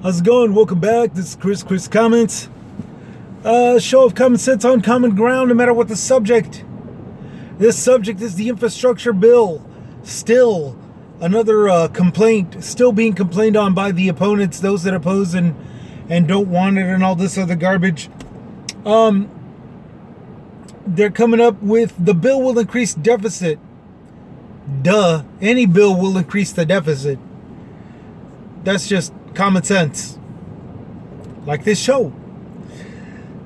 How's it going? Welcome back. This is Chris Comments. Show of common sense on common ground, no matter what the subject. This subject is the infrastructure bill. Still another complaint, still being complained on by the opponents, those that oppose and don't want it, and all this other garbage. They're coming up with the bill will increase deficit. Duh. Any bill will increase the deficit. That's just common sense. Like this show.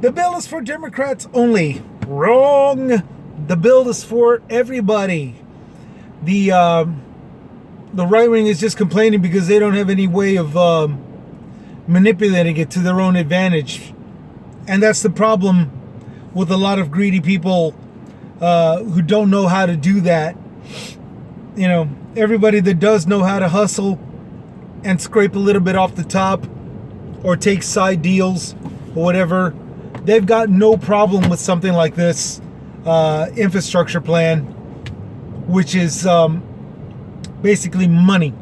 The bill is for Democrats only. Wrong. The bill is for everybody. The right wing is just complaining because they don't have any way of manipulating it to their own advantage. And that's the problem with a lot of greedy people who don't know how to do that. You know, everybody that does know how to hustle and scrape a little bit off the top or take side deals or whatever, they've got no problem with something like this infrastructure plan, which is basically money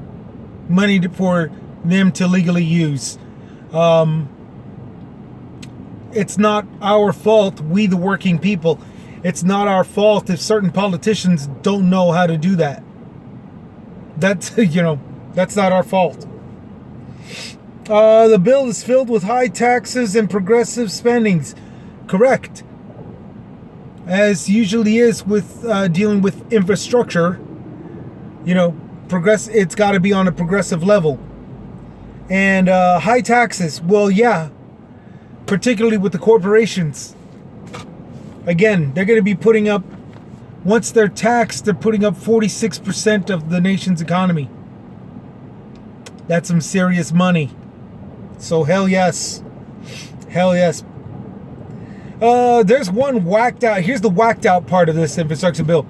for them to legally use. It's not our fault, we the working people. It's not our fault if certain politicians don't know how to do that. That's, that's not our fault. The bill is filled with high taxes and progressive spendings. Correct. As usually is with dealing with infrastructure, it's got to be on a progressive level. And high taxes, well, yeah, particularly with the corporations. Again, they're going to be putting up, once they're taxed, they're putting up 46% of the nation's economy. That's some serious money. So hell yes. Hell yes. There's one whacked out. Here's the whacked out part of this infrastructure bill.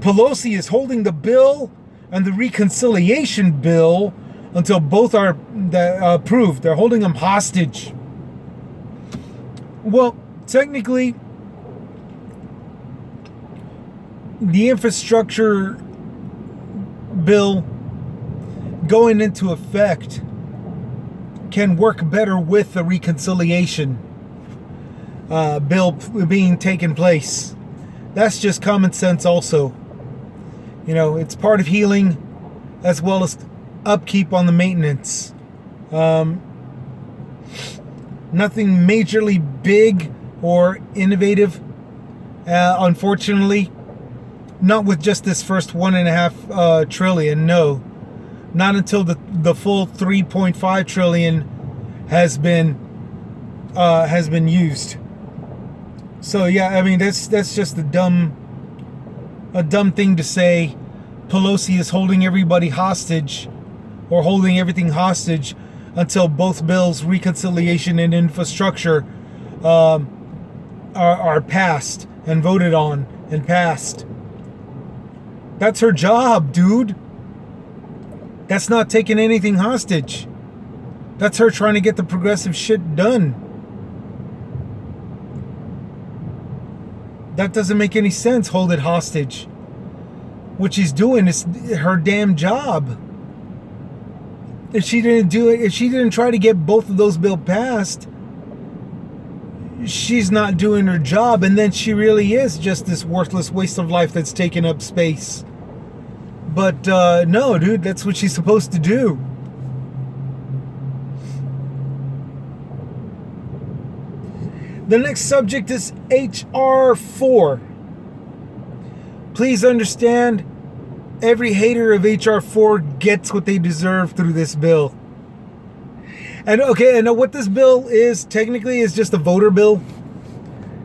Pelosi is holding the bill and the reconciliation bill until both are approved. They're holding them hostage. Well, technically, the infrastructure bill going into effect can work better with the reconciliation bill being taken place. That's just common sense also. It's part of healing as well as upkeep on the maintenance. Nothing majorly big or innovative, unfortunately. Not with just this first $1.5 trillion, no. Not until the full 3.5 trillion has been used. So yeah, I mean that's just a dumb thing to say. Pelosi is holding everybody hostage, or holding everything hostage, until both bills, reconciliation and infrastructure, are passed and voted on and passed. That's her job, dude. That's not taking anything hostage. That's her trying to get the progressive shit done. That doesn't make any sense, hold it hostage. What she's doing is her damn job. If she didn't do it, if she didn't try to get both of those bills passed, she's not doing her job, and then she really is just this worthless waste of life that's taking up space. But no, dude, that's what she's supposed to do. The next subject is HR4. Please understand, every hater of HR4 gets what they deserve through this bill. And okay, and what this bill is technically is just a voter bill.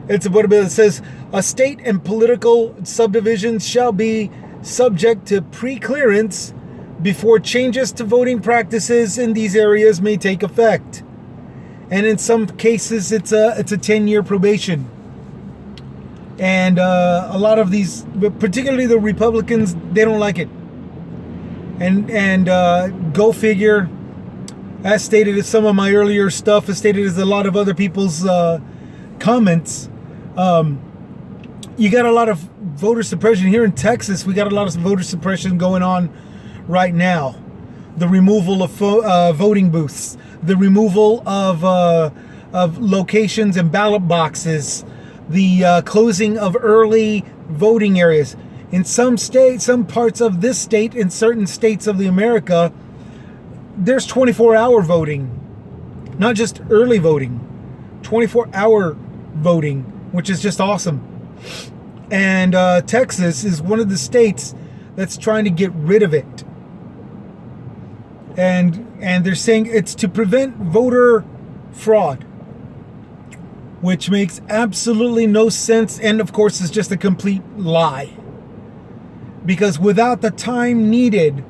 It's a voter bill that says a state and political subdivisions shall be subject to pre-clearance before changes to voting practices in these areas may take effect. And in some cases, it's a 10-year probation. And a lot of these, particularly the Republicans, they don't like it. And go figure. As stated in some of my earlier stuff, as stated as a lot of other people's comments, you got a lot of voter suppression here in Texas. We got a lot of voter suppression going on right now. The removal of voting booths, the removal of locations and ballot boxes, the closing of early voting areas. In some states, some parts of this state, in certain states of the America, there's 24-hour voting, not just early voting, 24-hour voting, which is just awesome. And Texas is one of the states that's trying to get rid of it. And they're saying it's to prevent voter fraud, which makes absolutely no sense, and of course is just a complete lie. Because without the time needed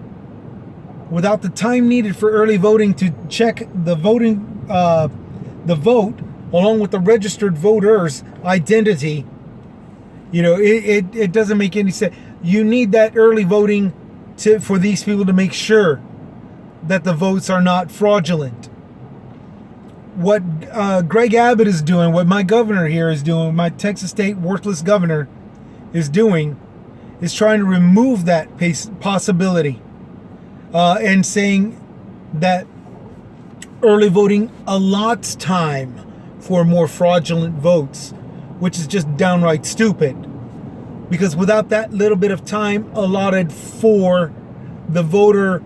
for early voting to check the vote along with the registered voter's identity, it doesn't make any sense. You need that early voting for these people to make sure that the votes are not fraudulent. What Greg Abbott is doing, what my governor here is doing, my Texas state worthless governor is doing, is trying to remove that possibility and saying that early voting allots time for more fraudulent votes, which is just downright stupid. Because without that little bit of time allotted for the voter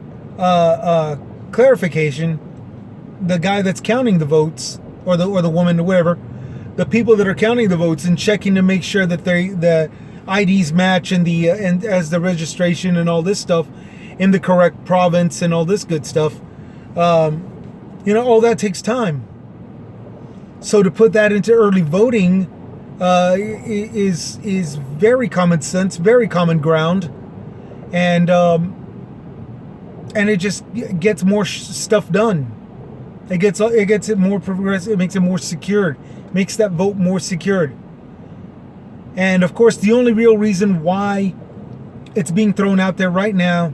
clarification, the guy that's counting the votes, or the woman, or whatever, the people that are counting the votes and checking to make sure that the IDs match and as the registration and all this stuff in the correct province and all this good stuff, all that takes time. So to put that into early voting is very common sense, very common ground, and it just gets more stuff done. It gets it more progressive. It makes it more secured. Makes that vote more secured. And of course, the only real reason why it's being thrown out there right now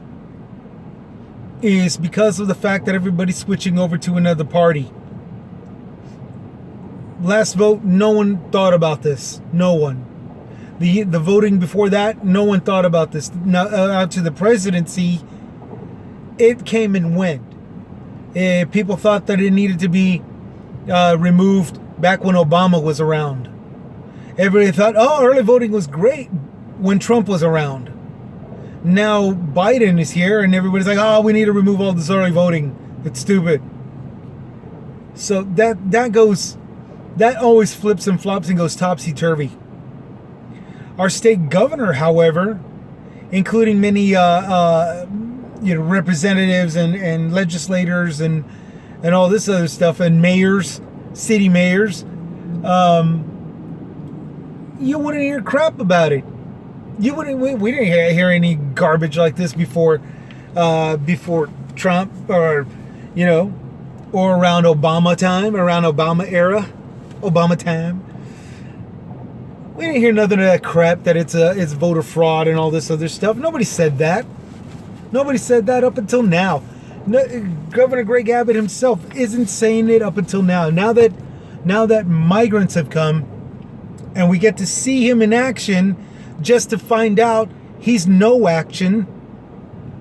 is because of the fact that everybody's switching over to another party. Last vote, no one thought about this. No one. The voting before that, no one thought about this. Now, out to the presidency, it came and went. People thought that it needed to be removed back when Obama was around. Everybody thought, early voting was great when Trump was around. Now Biden is here and everybody's like, we need to remove all this early voting. It's stupid. So that always flips and flops and goes topsy-turvy. Our state governor, however, including many representatives and legislators and all this other stuff, and mayors, city mayors, you wouldn't hear crap about it. We didn't hear any garbage like this before Trump, or around Obama time, around Obama era, Obama time. We didn't hear nothing of that crap that it's voter fraud and all this other stuff. Nobody said that. Nobody said that up until now. Governor Greg Abbott himself isn't saying it up until now. Now that migrants have come, and we get to see him in action, just to find out he's no action.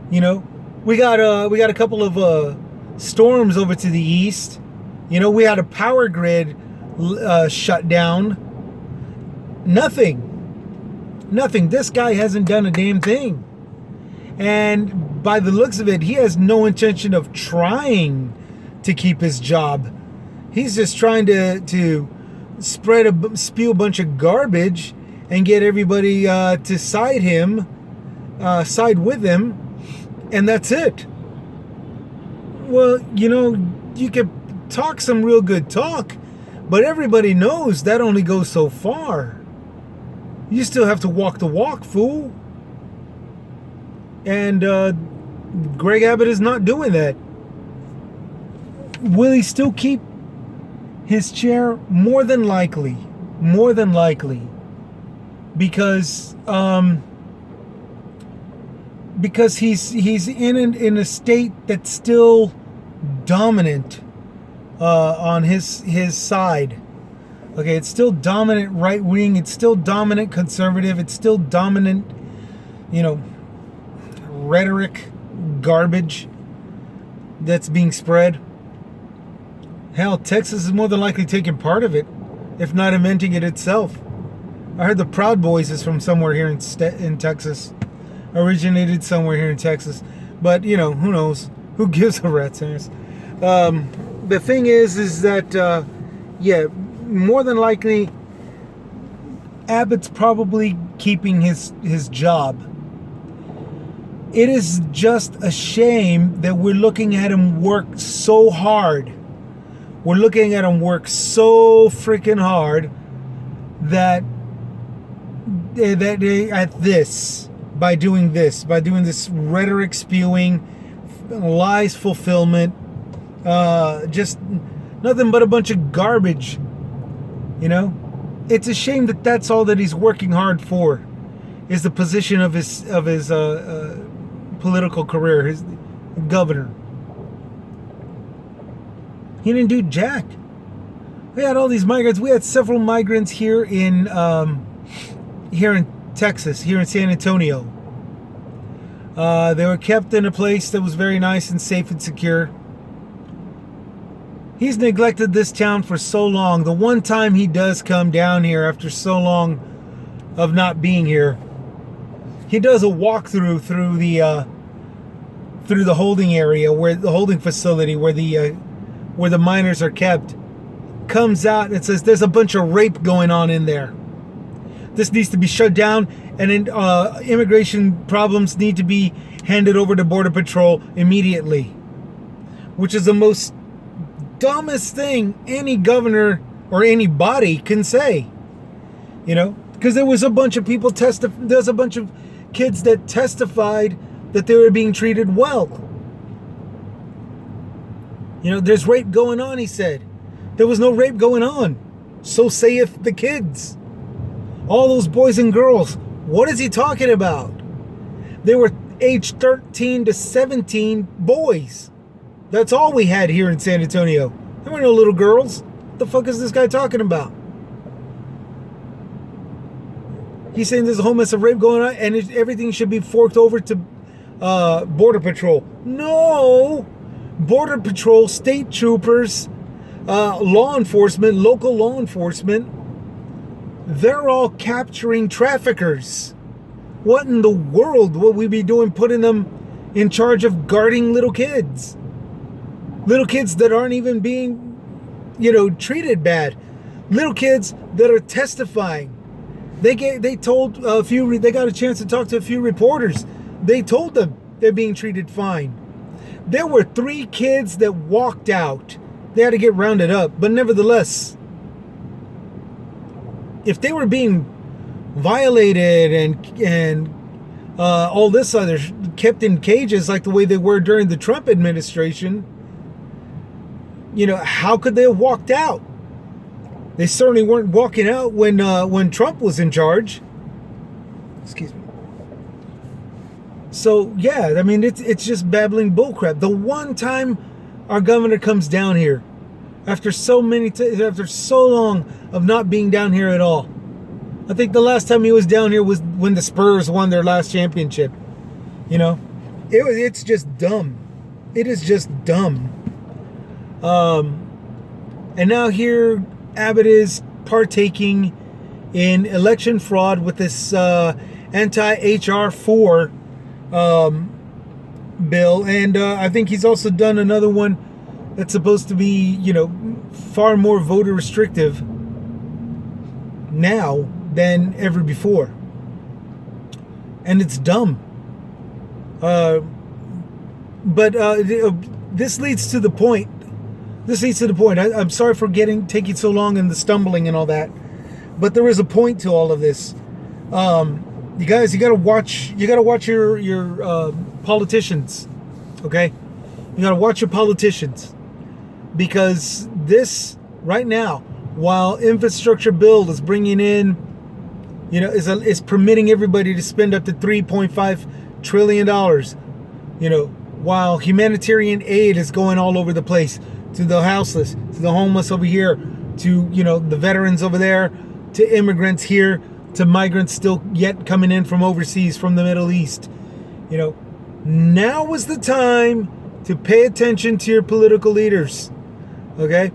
We got a couple of storms over to the east. We had a power grid shut down. Nothing. This guy hasn't done a damn thing. And by the looks of it, he has no intention of trying to keep his job. He's just trying to spew a bunch of garbage and get everybody to side with him, and that's it. Well, you can talk some real good talk, but everybody knows that only goes so far. You still have to walk the walk, fool. And Greg Abbott is not doing that. Will he still keep his chair? More than likely. Because he's in a state that's still dominant on his side. Okay, it's still dominant right wing. It's still dominant conservative. It's still dominant, rhetoric garbage that's being spread. Hell, Texas is more than likely taking part of it, if not inventing it itself. I heard the Proud Boys is from somewhere here in Texas. Originated somewhere here in Texas. But, you know, who knows? Who gives a rat's ass? The thing is that, yeah, more than likely, Abbott's probably keeping his job. It is just a shame that we're looking at him work so hard. We're looking at him work so freaking hard that by doing this rhetoric spewing, lies fulfillment, just nothing but a bunch of garbage. You know, it's a shame that that's all that he's working hard for, is the position of his political career, his governor. He didn't do jack. We had all these migrants. We had several migrants here in Texas, here in San Antonio. They were kept in a place that was very nice and safe and secure. He's neglected this town for so long. The one time he does come down here after so long of not being here, he does a walkthrough through the holding area, where the holding facility where the minors are kept. Comes out and says there's a bunch of rape going on in there. This needs to be shut down, and immigration problems need to be handed over to Border Patrol immediately. Which is the most dumbest thing any governor or anybody can say. You know, because there was a bunch of people there's a bunch of kids that testified that they were being treated well. You know, there's rape going on, he said. There was no rape going on. So saith the kids. All those boys and girls. What is he talking about? They were age 13 to 17 boys. That's all we had here in San Antonio. There were no little girls. What the fuck is this guy talking about? He's saying there's a whole mess of rape going on and everything should be forked over to Border Patrol. No! Border Patrol, state troopers, law enforcement, local law enforcement, they're all capturing traffickers. What in the world would we be doing putting them in charge of guarding little kids? Little kids that aren't even being, treated bad. Little kids that are testifying. They got a chance to talk to a few reporters. They told them they're being treated fine. There were 3 kids that walked out. They had to get rounded up, but nevertheless, if they were being violated and all this other, kept in cages like the way they were during the Trump administration, how could they have walked out? They certainly weren't walking out when Trump was in charge. Excuse me. So yeah, I mean it's just babbling bullcrap. The one time our governor comes down here, after so long of not being down here at all. I think the last time he was down here was when the Spurs won their last championship. It's just dumb. It is just dumb. And now here Abbott is partaking in election fraud with this anti-HR4 bill, and I think he's also done another one that's supposed to be, far more voter restrictive now than ever before. And it's dumb. But this leads to the point. I'm sorry for taking so long and the stumbling and all that, but there is a point to all of this. You guys, you gotta watch your politicians, okay? You gotta watch your politicians, because this right now, while infrastructure bill is bringing in, is permitting everybody to spend up to $3.5 trillion, while humanitarian aid is going all over the place, to the houseless, to the homeless over here, to, the veterans over there, to immigrants here, to migrants still yet coming in from overseas, from the Middle East. Now is the time to pay attention to your political leaders. Okay?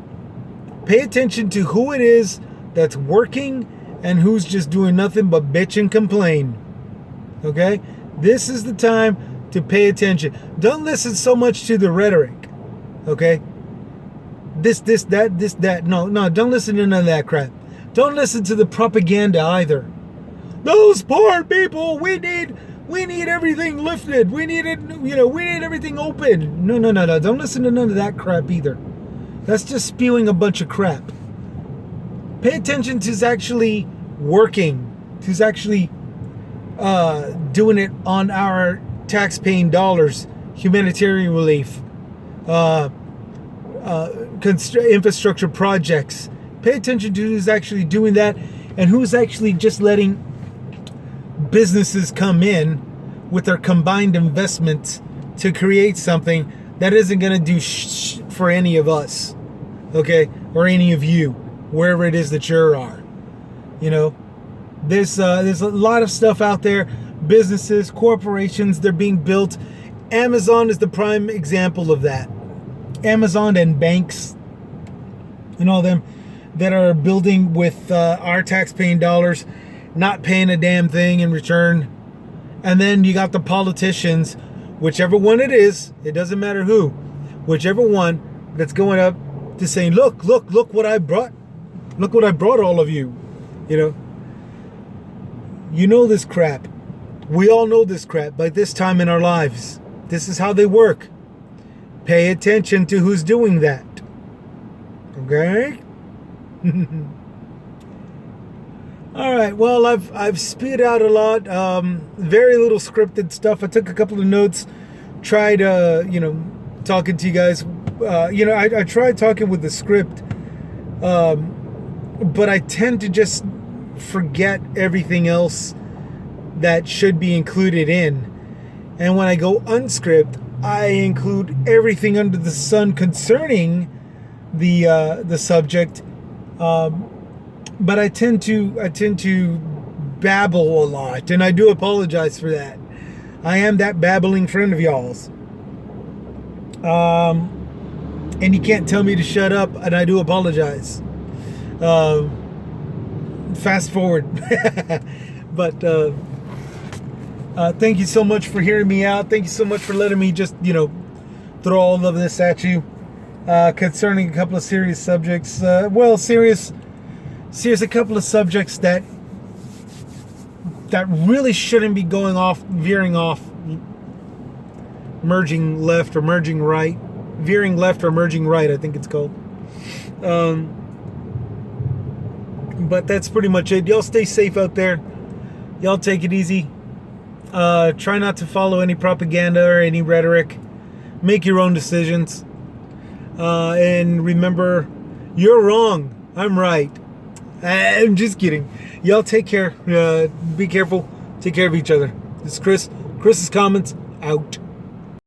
Pay attention to who it is that's working and who's just doing nothing but bitch and complain. Okay? This is the time to pay attention. Don't listen so much to the rhetoric. Okay? This, that. No, don't listen to none of that crap. Don't listen to the propaganda either. Those poor people, we need everything lifted. We need it, we need everything open. No. Don't listen to none of that crap either. That's just spewing a bunch of crap. Pay attention to who's actually working, who's actually doing it on our tax-paying dollars, humanitarian relief, infrastructure projects. Pay attention to who's actually doing that and who's actually just letting businesses come in with their combined investments to create something that isn't going to do for any of us, okay, or any of you, wherever it is that you are. There's a lot of stuff out there. Businesses, corporations, they're being built. Amazon is the prime example of that. Amazon and banks and all them that are building with our tax-paying dollars, not paying a damn thing in return. And then you got the politicians, whichever one it is, it doesn't matter who, whichever one that's going up to saying, look what I brought. Look what I brought all of you. You know this crap. We all know this crap by this time in our lives. This is how they work. Pay attention to who's doing that. Okay? All right. Well, I've spit out a lot. Very little scripted stuff. I took a couple of notes. Tried, talking to you guys. I tried talking with the script, but I tend to just forget everything else that should be included in. And when I go unscript, I include everything under the sun concerning the subject. But I tend to babble a lot, and I do apologize for that. I am that babbling friend of y'all's. And you can't tell me to shut up, and I do apologize. Fast forward. But thank you so much for hearing me out. Thank you so much for letting me just, throw all of this at you concerning a couple of serious subjects. Serious a couple of subjects that really shouldn't be veering off, merging left or merging right, veering left or merging right, I think it's called. But that's pretty much it. Y'all stay safe out there. Y'all take it easy. Try not to follow any propaganda or any rhetoric. Make your own decisions. And remember, you're wrong. I'm right. I'm just kidding. Y'all take care. Be careful. Take care of each other. This is Chris. Chris's Comments out.